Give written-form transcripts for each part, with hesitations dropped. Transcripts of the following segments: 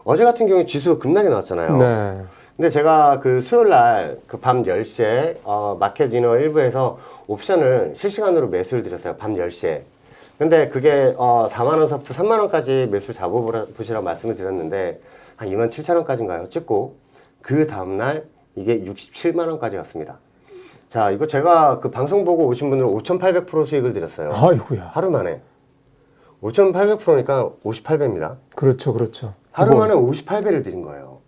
어제 같은 경우에 지수 급락이 나왔잖아요. 네. 근데 제가 그 수요일 날 그 밤 10시에 마켓 이너 일부에서 옵션을 실시간으로 매수를 드렸어요. 밤 10시에. 근데 그게 4만원서부터 3만원까지 매수 잡아보시라고 말씀을 드렸는데 한 27,000원까지인가요? 찍고 그 다음날 이게 67만원까지 갔습니다. 자, 이거 제가 그 방송 보고 오신 분들 5,800% 수익을 드렸어요. 아이고야. 하루 만에. 5,800%니까 58배입니다. 그렇죠, 그렇죠. 하루 만에 58배를 드린 거예요.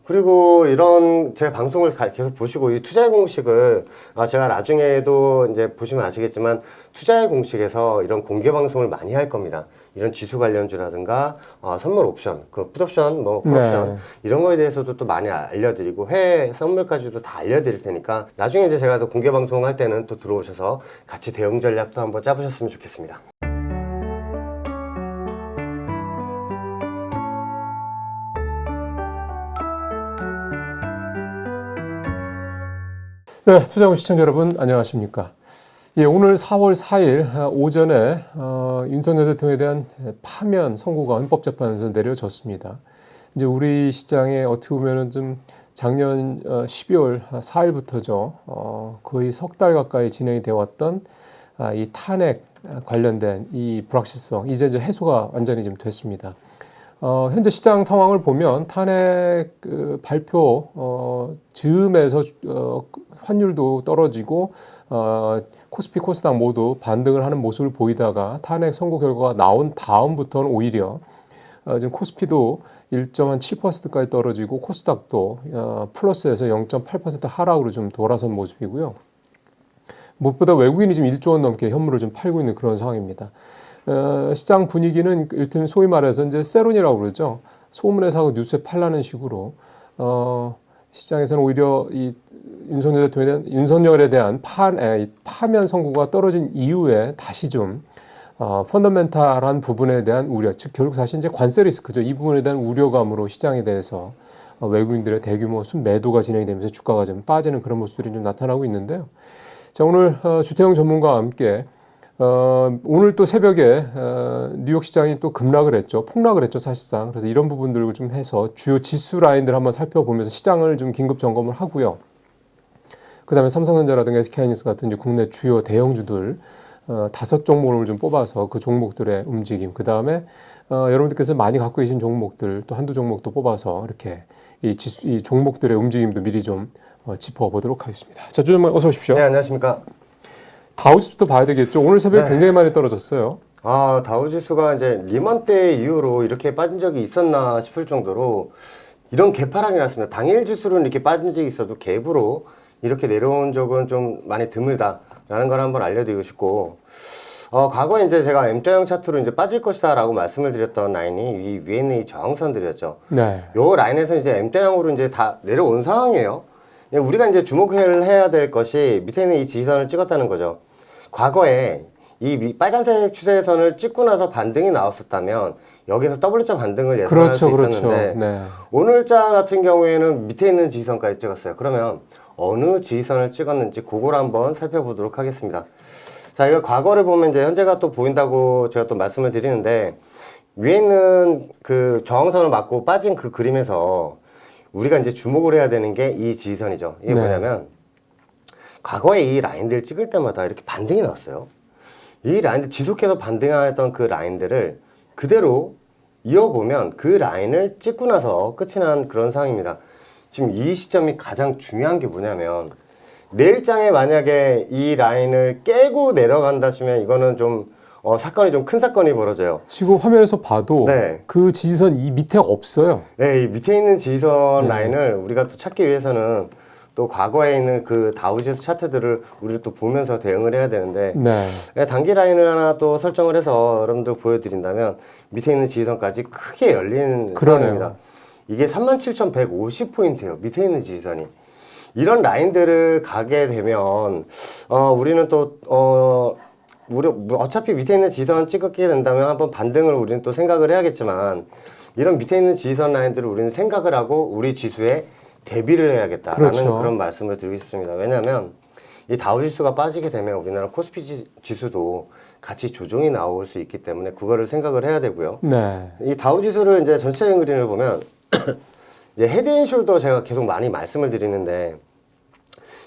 그리고 이런 제 방송을 계속 보시고 이 투자의 공식을 제가 나중에도 이제 보시면 아시겠지만 투자의 공식에서 이런 공개 방송을 많이 할 겁니다. 이런 지수 관련주라든가 선물 옵션, 그 풋옵션, 뭐 콜옵션 네. 이런 거에 대해서도 또 많이 알려드리고 해외 선물까지도 다 알려드릴 테니까 나중에 이제 제가 또 공개 방송할 때는 또 들어오셔서 같이 대응 전략도 한번 짜보셨으면 좋겠습니다. 네, 투자원 시청자 여러분 안녕하십니까? 예, 오늘 4월 4일 오전에 윤석열 대통령에 대한 파면 선고가 헌법재판소에서 내려졌습니다. 이제 우리 시장에 어떻게 보면은 좀 작년 12월 4일부터죠. 거의 석 달 가까이 진행이 되어 왔던 이 탄핵 관련된 이 불확실성 이제 해소가 완전히 좀 됐습니다. 현재 시장 상황을 보면 탄핵 발표 즈음에서 환율도 떨어지고 코스피 코스닥 모두 반등을 하는 모습을 보이다가 탄핵 선고 결과가 나온 다음부터는 오히려 지금 코스피도 1.7%까지 떨어지고 코스닥도 플러스에서 0.8% 하락으로 좀 돌아선 모습이고요. 무엇보다 외국인이 지금 1조 원 넘게 현물을 좀 팔고 있는 그런 상황입니다. 시장 분위기는 일단 소위 말해서 이제 세론이라고 그러죠. 소문에 사고 뉴스에 팔라는 식으로 시장에서는 오히려 이 윤석열에 대한 파면 선고가 떨어진 이후에 다시 좀 펀더멘탈한 부분에 대한 우려, 즉 결국 사실 이제 관세 리스크죠. 이 부분에 대한 우려감으로 시장에 대해서 외국인들의 대규모 순매도가 진행이 되면서 주가가 좀 빠지는 그런 모습들이 좀 나타나고 있는데요. 자, 오늘 주태영 전문가와 함께 오늘 또 새벽에 뉴욕 시장이 또 급락을 했죠. 폭락을 했죠, 사실상. 그래서 이런 부분들을 좀 해서 주요 지수 라인들 한번 살펴보면서 시장을 좀 긴급 점검을 하고요. 그 다음에 삼성전자라든가 SK하이닉스 같은 이제 국내 주요 대형주들 5종목을 좀 뽑아서 그 종목들의 움직임, 그 다음에 여러분들께서 많이 갖고 계신 종목들 또 한두 종목도 뽑아서 이렇게 이 종목들의 움직임도 미리 좀 짚어보도록 하겠습니다. 자, 주전님 어서 오십시오. 네, 안녕하십니까. 다우지수부터 봐야 되겠죠. 오늘 새벽에 네. 굉장히 많이 떨어졌어요. 다우지수가 이제 리먼 때 이후로 이렇게 빠진 적이 있었나 싶을 정도로 이런 개파락이 났습니다. 당일 지수로는 이렇게 빠진 적이 있어도 갭으로 이렇게 내려온 적은 좀 많이 드물다라는 걸 한번 알려드리고 싶고, 과거에 이제 제가 M자형 차트로 이제 빠질 것이다라고 말씀을 드렸던 라인이 이 위에 있는 이 저항선들이었죠. 네. 요 라인에서 이제 M자형으로 이제 다 내려온 상황이에요. 우리가 이제 주목을 해야 될 것이 밑에 있는 이 지지선을 찍었다는 거죠. 과거에 이 빨간색 추세선을 찍고 나서 반등이 나왔었다면 여기서 W자 반등을 예상할 수 있었는데 네. 오늘자 같은 경우에는 밑에 있는 지지선까지 찍었어요. 그러면 어느 지지선을 찍었는지 그걸 한번 살펴보도록 하겠습니다. 자, 이거 과거를 보면 이제 현재가 또 보인다고 제가 또 말씀을 드리는데 위에 있는 그 저항선을 맞고 빠진 그 그림에서 우리가 이제 주목을 해야 되는 게 이 지지선이죠. 이게 네. 뭐냐면 과거에 이 라인들 찍을 때마다 이렇게 반등이 나왔어요. 이 라인들 지속해서 반등했던 그 라인들을 그대로 이어보면 그 라인을 찍고 나서 끝이 난 그런 상황입니다. 지금 이 시점이 가장 중요한 게 뭐냐면 내일장에 만약에 이 라인을 깨고 내려간다 시면 이거는 좀 사건이 좀 큰 사건이 벌어져요. 지금 화면에서 봐도 네. 그 지지선 이 밑에 없어요. 네, 이 밑에 있는 지지선 라인을 우리가 또 찾기 위해서는 또 과거에 있는 그 다우지수 차트들을 우리를 또 보면서 대응을 해야 되는데 네. 단기 라인을 하나 또 설정을 해서 여러분들 보여드린다면 밑에 있는 지지선까지 크게 열리는 상황입니다. 이게 37,150포인트예요. 밑에 있는 지지선이. 이런 라인들을 가게 되면 우리는 또 우리 어차피 밑에 있는 지지선 찍게 된다면 한번 반등을 우리는 또 생각을 해야겠지만 이런 밑에 있는 지지선 라인들을 우리는 생각을 하고 우리 지수에 대비를 해야겠다라는 그렇죠. 그런 말씀을 드리고 싶습니다. 왜냐하면 이 다우지수가 빠지게 되면 우리나라 코스피 지수도 같이 조정이 나올 수 있기 때문에 그거를 생각을 해야 되고요. 네. 이 다우 지수를 이제 전체적인 그림을 보면 이제 헤드앤숄더 제가 계속 많이 말씀을 드리는데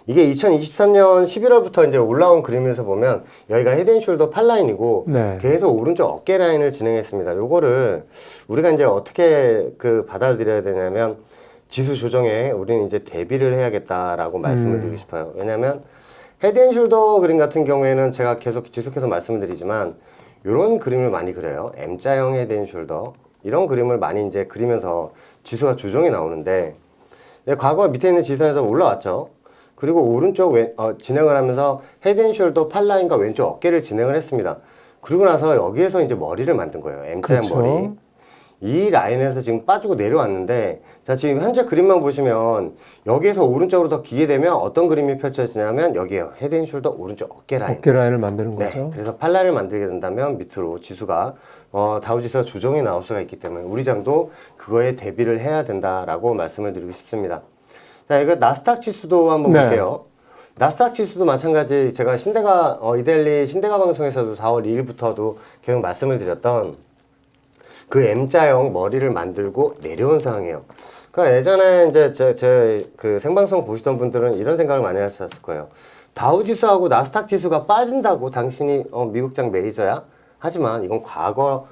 이게 2023년 11월부터 이제 올라온 그림에서 보면 여기가 헤드앤숄더 8라인이고 네. 계속 오른쪽 어깨 라인을 진행했습니다. 요거를 우리가 이제 어떻게 받아들여야 되냐면 지수 조정에 우리는 이제 대비를 해야겠다라고 말씀을 드리고 싶어요. 왜냐하면 헤드앤숄더 그림 같은 경우에는 제가 계속 지속해서 말씀을 드리지만 이런 그림을 많이 그려요. M자형 헤드앤숄더 이런 그림을 많이 이제 그리면서 지수가 조정이 나오는데 과거 밑에 있는 지선에서 올라왔죠. 그리고 오른쪽 진행을 하면서 헤드앤숄더 8라인과 왼쪽 어깨를 진행을 했습니다. 그리고 나서 여기에서 이제 머리를 만든 거예요. M자형 그렇죠. 머리. 이 라인에서 지금 빠지고 내려왔는데 자 지금 현재 그림만 보시면 여기에서 오른쪽으로 더 기게 되면 어떤 그림이 펼쳐지냐면 여기에요. 헤드앤숄더 오른쪽 어깨 라인. 어깨 라인을 만드는 네, 거죠. 그래서 8라인을 만들게 된다면 밑으로 지수가 다우지수가 조정이 나올 수가 있기 때문에 우리 장도 그거에 대비를 해야 된다라고 말씀을 드리고 싶습니다. 자, 이거 나스닥 지수도 한번 네. 볼게요. 나스닥 지수도 마찬가지 제가 이데일리 신대가 방송에서도 4월 2일부터도 계속 말씀을 드렸던 그 M자형 머리를 만들고 내려온 상황이에요. 그러니까 예전에 이제 제 그 생방송 보시던 분들은 이런 생각을 많이 하셨을 거예요. 다우 지수하고 나스닥 지수가 빠진다고 당신이 미국장 매니저야? 하지만 이건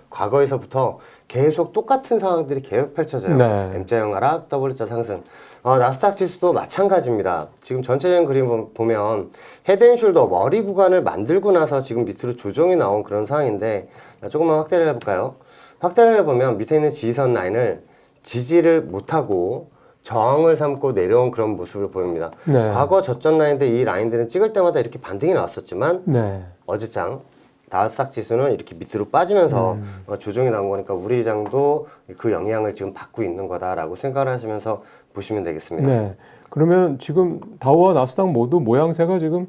과거에서부터 계속 똑같은 상황들이 계속 펼쳐져요. 네. M자형 하락, W자 상승. 나스닥 지수도 마찬가지입니다. 지금 전체적인 그림 보면 헤드앤숄더 머리 구간을 만들고 나서 지금 밑으로 조정이 나온 그런 상황인데 조금만 확대를 해볼까요? 확대를 해보면 밑에 있는 지지선 라인을 지지를 못하고 저항을 삼고 내려온 그런 모습을 보입니다. 네. 과거 저점 라인들 이 라인들은 찍을 때마다 이렇게 반등이 나왔었지만 네. 어제장 나스닥 지수는 이렇게 밑으로 빠지면서 조정이 나온 거니까 우리 장도 그 영향을 지금 받고 있는 거다라고 생각을 하시면서 보시면 되겠습니다. 네. 그러면 지금 다우와 나스닥 모두 모양새가 지금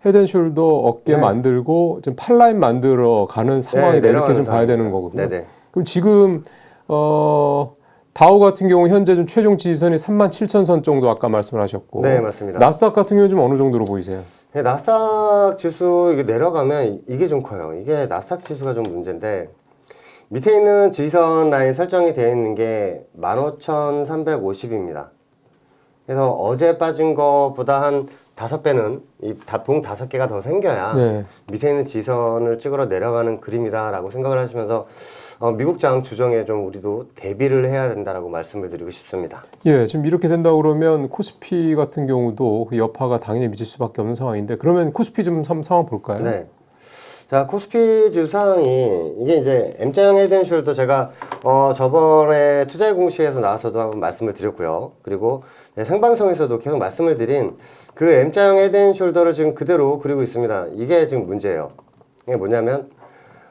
헤드앤숄더 어깨 네. 만들고 지금 8라인 만들어 가는 상황이다. 이렇게 좀 봐야 되는 거거든요. 네네. 그럼 지금 다우 같은 경우 현재 좀 최종 지지선이 37,000선 정도 아까 말씀을 하셨고, 네, 맞습니다. 나스닥 같은 경우 좀 어느 정도로 보이세요? 네, 나스닥 지수 이게 내려가면 이게 좀 커요. 이게 나스닥 지수가 좀 문제인데 밑에 있는 지지선 라인 설정이 되어 있는 게 15,350입니다. 그래서 어제 빠진 것보다 한 5배는 봉 5개가 더 생겨야 네. 밑에 있는 지선을 찍으러 내려가는 그림이다라고 생각을 하시면서 미국장 조정에 좀 우리도 대비를 해야 된다라고 말씀을 드리고 싶습니다. 예, 지금 이렇게 된다 그러면 코스피 같은 경우도 그 여파가 당연히 미칠 수밖에 없는 상황인데 그러면 코스피 좀 상황 볼까요? 네. 자, 코스피 주상이 이게 이제 M자형 헤드앤숄더 제가 저번에 투자의 공시에서 나와서도 한번 말씀을 드렸고요. 그리고 생방송에서도 계속 말씀을 드린 그 M자형 헤드앤숄더를 지금 그대로 그리고 있습니다. 이게 지금 문제예요. 이게 뭐냐면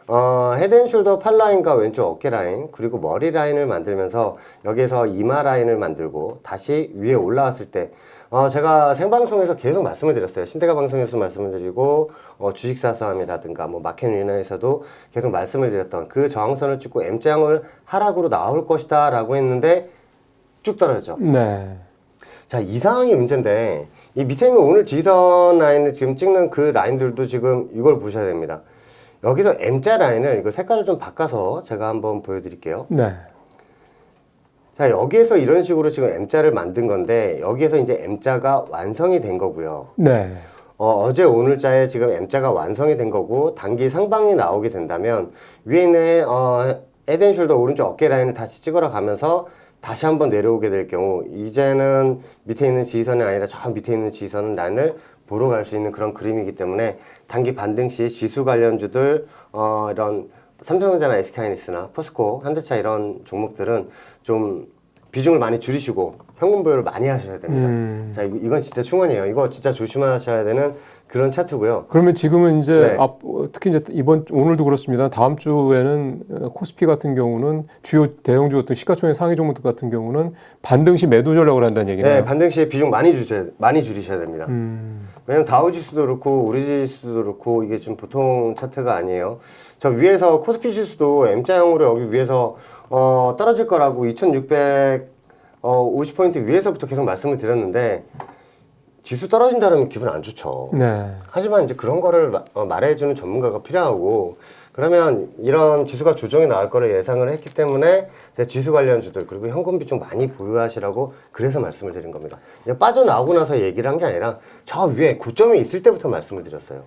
헤드앤숄더 8라인과 왼쪽 어깨 라인 그리고 머리 라인을 만들면서 여기에서 이마 라인을 만들고 다시 위에 올라왔을 때 제가 생방송에서 계속 말씀을 드렸어요. 신대가 방송에서 말씀을 드리고 주식사서함이라든가 마켓 위너에서도 계속 말씀을 드렸던 그 저항선을 찍고 M자형을 하락으로 나올 것이다 라고 했는데 쭉 떨어졌죠. 네. 자, 이 상황이 문제인데 이 밑에 있는 오늘 지지선 라인을 지금 찍는 그 라인들도 지금 이걸 보셔야 됩니다. 여기서 M자 라인을 이거 색깔을 좀 바꿔서 제가 한번 보여드릴게요. 네. 자, 여기에서 이런 식으로 지금 M자를 만든 건데 여기에서 이제 M자가 완성이 된 거고요. 네. 어제 오늘자에 지금 M자가 완성이 된 거고 단기 상방이 나오게 된다면 위에 있는 헤드앤숄더 오른쪽 어깨 라인을 다시 찍으러 가면서 다시 한번 내려오게 될 경우 이제는 밑에 있는 지지선이 아니라 저 밑에 있는 지지선 라인을 보러 갈 수 있는 그런 그림이기 때문에 단기 반등 시 지수 관련주들 이런 삼성전자나 SK하이닉스나 포스코, 현대차 이런 종목들은 좀 비중을 많이 줄이시고 현금 보유를 많이 하셔야 됩니다. 자, 이건 진짜 충원이에요. 이거 진짜 조심하셔야 되는 그런 차트고요. 그러면 지금은 이제 네. 특히 이제 오늘도 그렇습니다. 다음 주에는 코스피 같은 경우는 주요 대형주 같은 시가총액 상위 종목들 같은 경우는 반등 시 매도 전략을 한다는 얘기네요. 네, 반등 시에 비중 많이 줄이셔야 됩니다. 왜냐면 다우지수도 그렇고 우리 지수도 그렇고 이게 좀 보통 차트가 아니에요. 저 위에서 코스피 지수도 M자형으로 여기 위에서 떨어질 거라고 2650포인트 위에서부터 계속 말씀을 드렸는데 지수 떨어진다면 기분 안 좋죠. 네. 하지만 이제 그런 거를 말해주는 전문가가 필요하고, 그러면 이런 지수가 조정이 나올 거를 예상을 했기 때문에 제가 지수 관련주들 그리고 현금 비중 많이 보유하시라고 그래서 말씀을 드린 겁니다. 이제 빠져나오고 나서 얘기를 한 게 아니라 저 위에 고점이 있을 때부터 말씀을 드렸어요.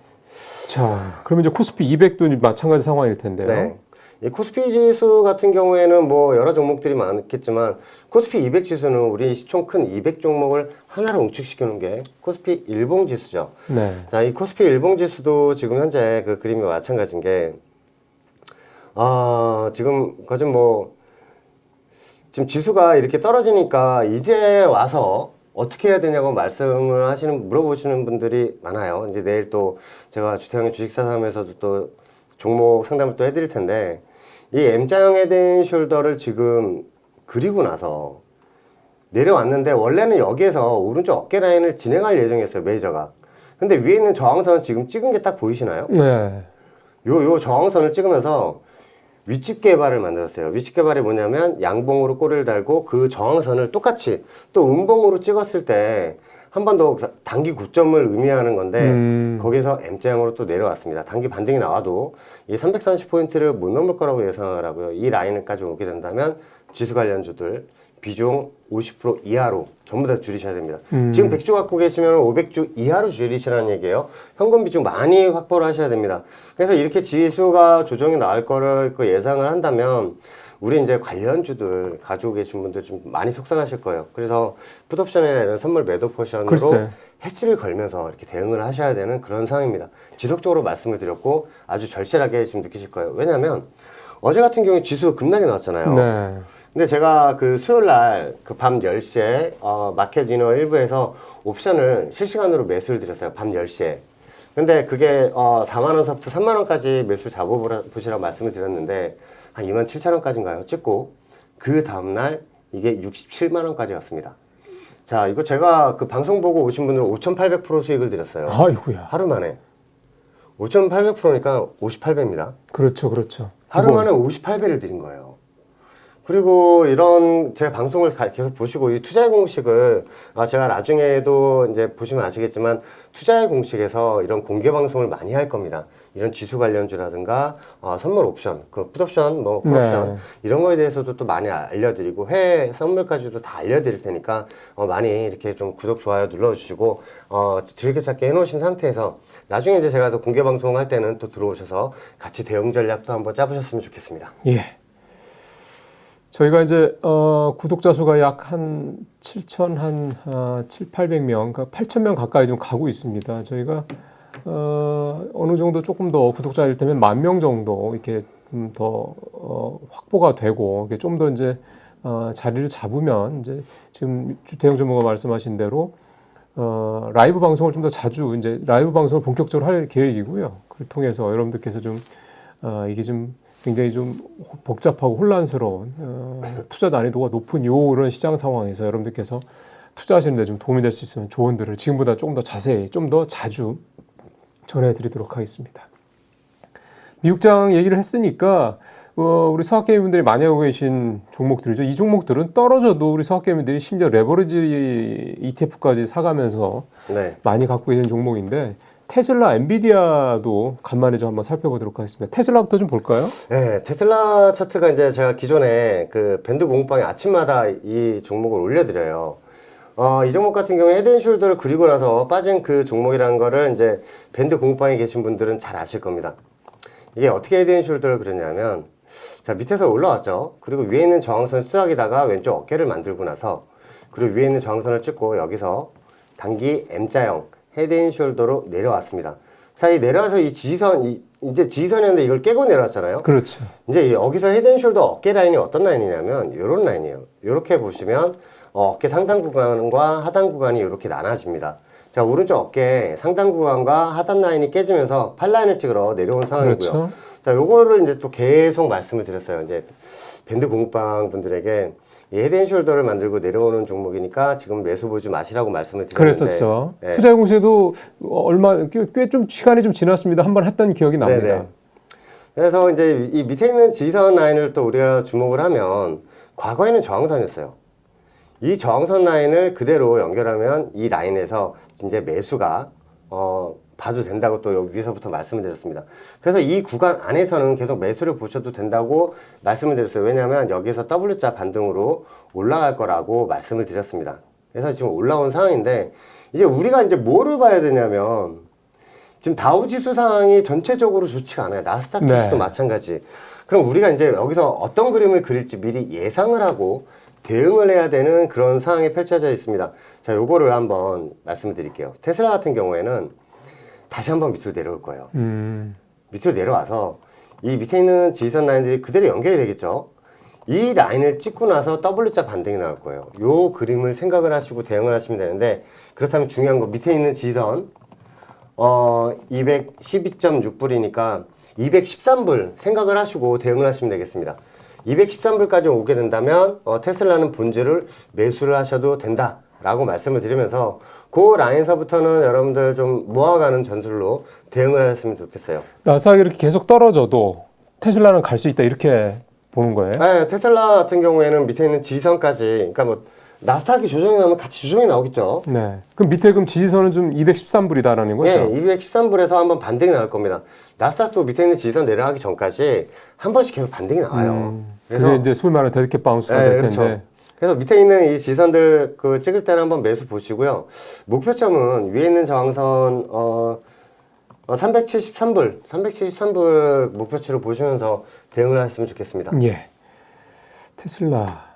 자, 그러면 이제 코스피 200도 마찬가지 상황일 텐데요. 네. 이 코스피 지수 같은 경우에는 뭐 여러 종목들이 많겠지만 코스피 200 지수는 우리 시총 큰 200 종목을 하나로 응축시키는 게 코스피 일봉 지수죠. 네. 자, 이 코스피 일봉 지수도 지금 현재 그 그림이 마찬가지인 게, 지금 지금 지수가 이렇게 떨어지니까 이제 와서 어떻게 해야 되냐고 물어보시는 분들이 많아요. 이제 내일 또 제가 주택형 주식사담에서도 또 종목 상담을 또 해드릴 텐데, 이 M자형 헤드앤숄더를 지금 그리고 나서 내려왔는데, 원래는 여기에서 오른쪽 어깨 라인을 진행할 예정이었어요, 메이저가. 근데 위에 있는 저항선 지금 찍은 게 딱 보이시나요? 네. 요 저항선을 찍으면서 윗집 개발을 만들었어요. 윗집 개발이 뭐냐면 양봉으로 꼬리를 달고 그 저항선을 똑같이 또 음봉으로 찍었을 때 한 번 더 단기 고점을 의미하는 건데, 거기서 M자형으로 또 내려왔습니다. 단기 반등이 나와도 이 330포인트를 못 넘을 거라고 예상을 하고요. 이 라인까지 오게 된다면 지수 관련주들 비중 50% 이하로 전부 다 줄이셔야 됩니다. 지금 100주 갖고 계시면 500주 이하로 줄이시라는 얘기예요. 현금 비중 많이 확보를 하셔야 됩니다. 그래서 이렇게 지수가 조정이 나올 거를 예상을 한다면 우리 이제 관련주들 가지고 계신 분들 좀 많이 속상하실 거예요. 그래서 풋옵션이나 이런 선물 매도 포션으로 글쎄. 해지를 걸면서 이렇게 대응을 하셔야 되는 그런 상황입니다. 지속적으로 말씀을 드렸고 아주 절실하게 지금 느끼실 거예요. 왜냐하면 어제 같은 경우에 지수 급락이 나왔잖아요. 네. 근데 제가 그 수요일 날 그 밤 10시에 마켓 이너 1부에서 옵션을 실시간으로 매수를 드렸어요. 밤 10시에. 근데 그게 4만원서부터 3만원까지 매수 잡아보시라고 말씀을 드렸는데 한 27,000원까지인가요? 찍고 그 다음날 이게 67만원까지 갔습니다. 자, 이거 제가 그 방송 보고 오신 분들은 5,800% 수익을 드렸어요. 아이고야. 하루 만에. 5,800%니까 58배입니다. 그렇죠, 그렇죠. 하루 만에 58배를 드린 거예요. 그리고 이런 제 방송을 계속 보시고 이 투자의 공식을 제가 나중에도 이제 보시면 아시겠지만 투자의 공식에서 이런 공개 방송을 많이 할 겁니다. 이런 지수 관련주라든가 선물 옵션, 그 풋옵션, 뭐 콜옵션 네. 이런 거에 대해서도 또 많이 알려드리고 해외 선물까지도 다 알려드릴 테니까 많이 이렇게 좀 구독 좋아요 눌러주시고 즐겨찾기 해놓으신 상태에서 나중에 이제 제가 또 공개 방송 할 때는 또 들어오셔서 같이 대응 전략도 한번 짜보셨으면 좋겠습니다. 예. 저희가 이제 구독자 수가 약 한 7,800명, 그러니까 8,000명 가까이 좀 가고 있습니다. 저희가 어느 정도 조금 더 구독자일 때면 10,000명 정도 이렇게 더 확보가 되고 좀 더 이제 자리를 잡으면 이제 지금 주태영 전문가 말씀하신 대로 라이브 방송을 좀 더 자주 이제 라이브 방송을 본격적으로 할 계획이고요. 그를 통해서 여러분들께서 좀 이게 좀 굉장히 좀 복잡하고 혼란스러운 투자 난이도가 높은 이런 시장 상황에서 여러분들께서 투자하시는 데 좀 도움이 될 수 있는 조언들을 지금보다 조금 더 자세히 좀 더 자주 전해드리도록 하겠습니다. 미국장 얘기를 했으니까 우리 서학개미분들이 많이 하고 계신 종목들이죠. 이 종목들은 떨어져도 우리 서학개미들이 심지어 레버리지 ETF까지 사가면서 네. 많이 갖고 계신 종목인데 테슬라, 엔비디아도 간만에 좀 한번 살펴보도록 하겠습니다. 테슬라부터 좀 볼까요? 네, 테슬라 차트가 이제 제가 기존에 그 밴드 공방에 아침마다 이 종목을 올려드려요. 이 종목 같은 경우에 헤드앤숄더를 그리고 나서 빠진 그 종목이라는 거를 이제 밴드 공방에 계신 분들은 잘 아실 겁니다. 이게 어떻게 헤드앤숄더를 그렸냐면, 자, 밑에서 올라왔죠. 그리고 위에 있는 저항선 수학에다가 왼쪽 어깨를 만들고 나서, 그리고 위에 있는 저항선을 찍고 여기서 단기 M자형 헤드앤숄더로 내려왔습니다. 자, 이 내려와서 이 지지선, 이제 지지선이었는데 이걸 깨고 내려왔잖아요. 그렇죠. 이제 여기서 헤드앤숄더 어깨 라인이 어떤 라인이냐면 이런 라인이에요. 이렇게 보시면 어깨 상단 구간과 하단 구간이 이렇게 나눠집니다. 자, 오른쪽 어깨 상단 구간과 하단 라인이 깨지면서 팔 라인을 찍으러 내려온 상황이고요. 그렇죠. 자, 요거를 이제 또 계속 말씀을 드렸어요. 이제 밴드 공급방 분들에게 이 헤드앤숄더를 만들고 내려오는 종목이니까 지금 매수 보지 마시라고 말씀을 드렸는데, 그랬었죠. 네. 투자의 공시에도 꽤 좀 시간이 좀 지났습니다. 한번 했던 기억이 납니다. 네네. 그래서 이제 이 밑에 있는 지지선 라인을 또 우리가 주목을 하면 과거에는 저항선이었어요. 이 저항선 라인을 그대로 연결하면 이 라인에서 이제 매수가 봐도 된다고 또 여기 위에서부터 말씀을 드렸습니다. 그래서 이 구간 안에서는 계속 매수를 보셔도 된다고 말씀을 드렸어요. 왜냐하면 여기서 W자 반등으로 올라갈 거라고 말씀을 드렸습니다. 그래서 지금 올라온 상황인데 이제 우리가 이제 뭐를 봐야 되냐면 지금 다우지수 상황이 전체적으로 좋지가 않아요. 나스닥 지수도 마찬가지. 그럼 우리가 이제 여기서 어떤 그림을 그릴지 미리 예상을 하고 대응을 해야 되는 그런 상황이 펼쳐져 있습니다. 자, 요거를 한번 말씀을 드릴게요. 테슬라 같은 경우에는 다시 한번 밑으로 내려올 거예요. 밑으로 내려와서 이 밑에 있는 지지선 라인들이 그대로 연결이 되겠죠. 이 라인을 찍고 나서 W자 반등이 나올 거예요. 요 그림을 생각을 하시고 대응을 하시면 되는데, 그렇다면 중요한 거 밑에 있는 지지선 212.6불이니까 213불 생각을 하시고 대응을 하시면 되겠습니다. 213불까지 오게 된다면 테슬라는 본주를 매수를 하셔도 된다라고 말씀을 드리면서 그 라인서부터는 여러분들 좀 모아가는 전술로 대응을 하셨으면 좋겠어요. 나스닥이 이렇게 계속 떨어져도 테슬라는 갈 수 있다 이렇게 보는 거예요? 네, 테슬라 같은 경우에는 밑에 있는 지지선까지, 그러니까 뭐 나스닥이 조정이 나면 같이 조정이 나오겠죠. 네. 그럼 밑에 그럼 지지선은 좀 213불이다라는 거죠? 네, 213불에서 한번 반등이 나올 겁니다. 나스닥도 밑에 있는 지지선 내려가기 전까지 한 번씩 계속 반등이 나와요. 그래서 이제 소위 말하는 데드캣 바운스가 될 텐데. 그렇죠. 그래서 밑에 있는 이 지지선들 그 찍을 때는 한번 매수 보시고요. 목표점은 위에 있는 저항선 373불 목표치를 보시면서 대응을 하셨으면 좋겠습니다. 예. 테슬라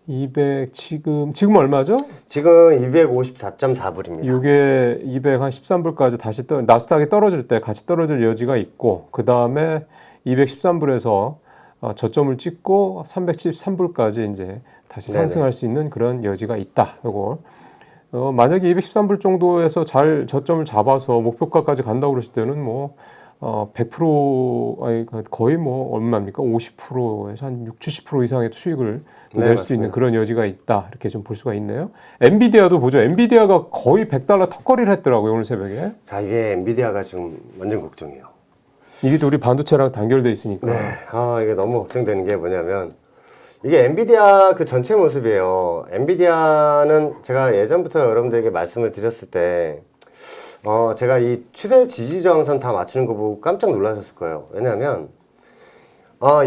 200 지금 얼마죠? 지금 254.4불입니다. 이게 213불까지 다시 나스닥이 떨어질 때 같이 떨어질 여지가 있고, 그 다음에 213불에서 저점을 찍고 373불까지 이제 다시 상승할 수 있는 그런 여지가 있다. 요거 만약에 213불 정도에서 잘 저점을 잡아서 목표가까지 간다고 그랬을 때는 뭐 100% 아니 거의 뭐 얼마입니까? 50%에서 한 60-70% 이상의 수익을 낼 수 있는 그런 여지가 있다. 이렇게 좀 볼 수가 있네요. 엔비디아도 보죠. 엔비디아가 거의 $100 턱걸이를 했더라고요, 오늘 새벽에. 자, 이게 엔비디아가 지금 완전 걱정이에요. 이게 또 우리 반도체랑 단결돼 있으니까. 네. 이게 너무 걱정되는 게 뭐냐면 이게 엔비디아 그 전체 모습이에요. 엔비디아는 제가 예전부터 여러분들에게 말씀을 드렸을 때 제가 이 추세 지지 저항선 다 맞추는 거 보고 깜짝 놀라셨을 거예요. 왜냐면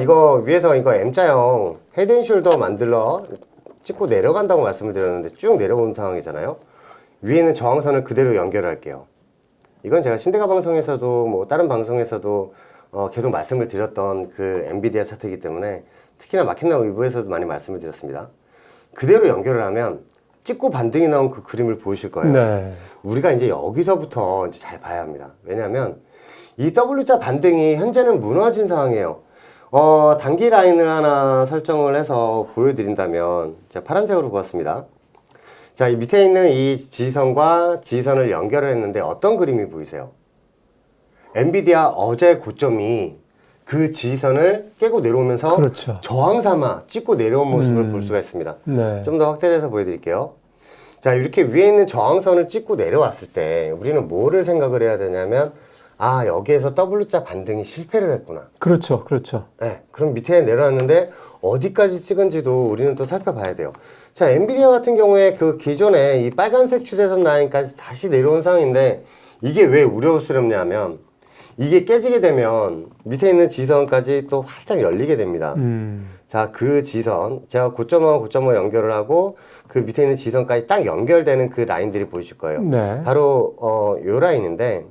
이거 위에서 이거 M자형 헤드앤숄더 만들러 찍고 내려간다고 말씀을 드렸는데 쭉 내려온 상황이잖아요. 위에는 저항선을 그대로 연결할게요. 이건 제가 신대가 방송에서도 뭐 다른 방송에서도 계속 말씀을 드렸던 그 엔비디아 차트이기 때문에 특히나 마켓나우 위브에서도 많이 말씀을 드렸습니다. 그대로 연결을 하면 찍고 반등이 나온 그 그림을 보이실 거예요. 네. 우리가 이제 여기서부터 이제 잘 봐야 합니다. 왜냐하면 이 W자 반등이 현재는 무너진 상황이에요. 단기 라인을 하나 설정을 해서 보여드린다면 제가 파란색으로 그었습니다. 자, 이 밑에 있는 이 지지선과 지지선을 연결을 했는데 어떤 그림이 보이세요? 엔비디아 어제 고점이 그 지지선을 깨고 내려오면서 그렇죠. 저항 삼아 찍고 내려온 모습을 볼 수가 있습니다. 네. 좀 더 확대를 해서 보여드릴게요. 자, 이렇게 위에 있는 저항선을 찍고 내려왔을 때 우리는 뭐를 생각을 해야 되냐면 여기에서 W자 반등이 실패를 했구나. 그렇죠. 그렇죠. 네, 그럼 밑에 내려왔는데 어디까지 찍은지도 우리는 또 살펴봐야 돼요. 자, 엔비디아 같은 경우에 그 기존에 이 빨간색 추세선 라인까지 다시 내려온 상황인데 이게 왜 우려스럽냐면 이게 깨지게 되면 밑에 있는 지선까지 또 활짝 열리게 됩니다. 자, 그 지선, 제가 고점하고 고점을 연결을 하고 그 밑에 있는 지선까지 딱 연결되는 그 라인들이 보이실 거예요. 네. 바로 요 라인인데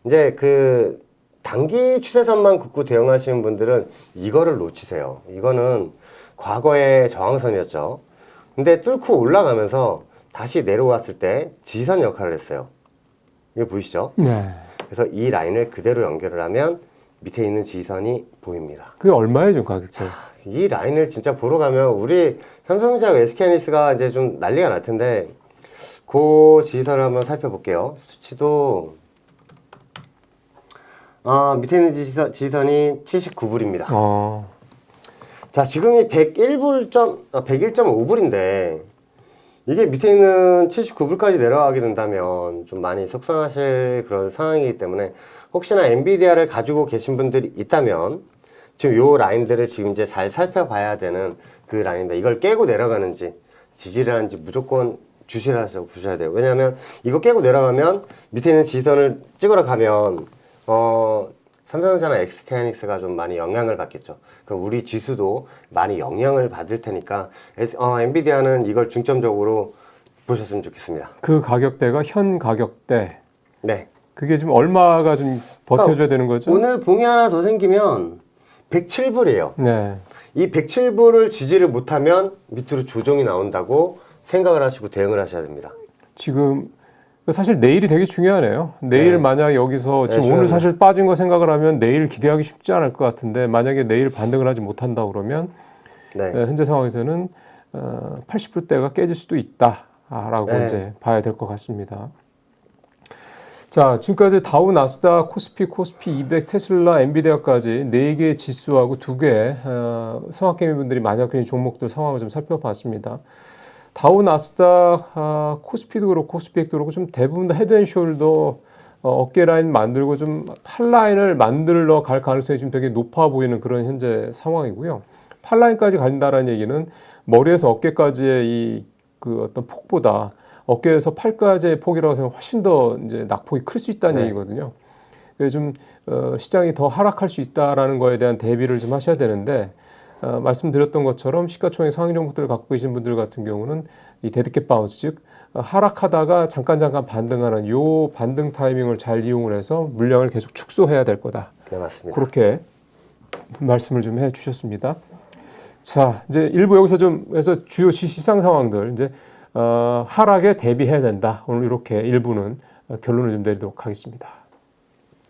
이제 그 단기 추세선만 긋고 대응하시는 분들은 이거를 놓치세요. 이거는 과거의 저항선이었죠. 근데 뚫고 올라가면서 다시 내려왔을 때 지선 역할을 했어요. 이거 보이시죠? 네. 그래서 이 라인을 그대로 연결을 하면 밑에 있는 지선이 보입니다. 그게 얼마예요, 좀 가격대? 이 라인을 진짜 보러 가면 우리 삼성전자하고 SK하이닉스가 이제 좀 난리가 날 텐데 그 지선을 한번 살펴볼게요. 수치도 밑에 있는 지선이 79불입니다. 자, 지금이 101.5불인데 이게 밑에 있는 79불까지 내려가게 된다면 좀 많이 속상하실 그런 상황이기 때문에 혹시나 엔비디아를 가지고 계신 분들이 있다면 지금 요 라인들을 지금 이제 잘 살펴봐야 되는 그 라인인데 이걸 깨고 내려가는지 지지라는지 무조건 주시라고 보셔야 돼요. 왜냐하면 이거 깨고 내려가면 밑에 있는 지지선을 찍으러 가면 삼성전자나 엑스케이닉스가 좀 많이 영향을 받겠죠. 그럼 우리 지수도 많이 영향을 받을 테니까 엔비디아는 이걸 중점적으로 보셨으면 좋겠습니다. 그 가격대가 현 가격대. 네. 그게 지금 얼마가 좀 버텨줘야 되는 거죠? 오늘 봉이 하나 더 생기면 107불이에요. 네. 이 107불을 지지를 못하면 밑으로 조정이 나온다고 생각을 하시고 대응을 하셔야 됩니다. 지금 사실 내일이 되게 중요하네요. 내일 네. 만약 여기서 지금 네, 오늘 중요합니다. 사실 빠진 거 생각을 하면 내일 기대하기 쉽지 않을 것 같은데 만약에 내일 반등을 하지 못한다 그러면 네. 현재 상황에서는 80불대가 깨질 수도 있다라고 네. 이제 봐야 될 것 같습니다. 자, 지금까지 다우, 나스닥, 코스피 200, 테슬라, 엔비디아까지 4개 지수하고 2개 성악개미분들이 많이 갖고 있는 종목들 상황을 좀 살펴봤습니다. 다우, 나스닥, 코스피도 그렇고 코스피도 그렇고 좀 대부분 다 헤드앤숄더 어깨 라인 만들고 좀 팔라인을 만들러 갈 가능성이 지금 되게 높아 보이는 그런 현재 상황이고요. 팔라인까지 간다라는 얘기는 머리에서 어깨까지의 그 어떤 폭보다 어깨에서 팔까지의 폭이라고 생각하면 훨씬 더 이제 낙폭이 클 수 있다는 네. 얘기거든요. 그래서 좀 시장이 더 하락할 수 있다라는 거에 대한 대비를 좀 하셔야 되는데 말씀드렸던 것처럼 시가총액 상위 종목들을 갖고 계신 분들 같은 경우는 이 데드캣 바운스 즉 하락하다가 잠깐 반등하는 요 반등 타이밍을 잘 이용을 해서 물량을 계속 축소해야 될 거다. 네, 맞습니다. 그렇게 말씀을 좀 해주셨습니다. 자, 이제 일부 여기서 좀 해서 주요 시장 상황들 이제 하락에 대비해야 된다. 오늘 이렇게 일부는 결론을 좀 내리도록 하겠습니다.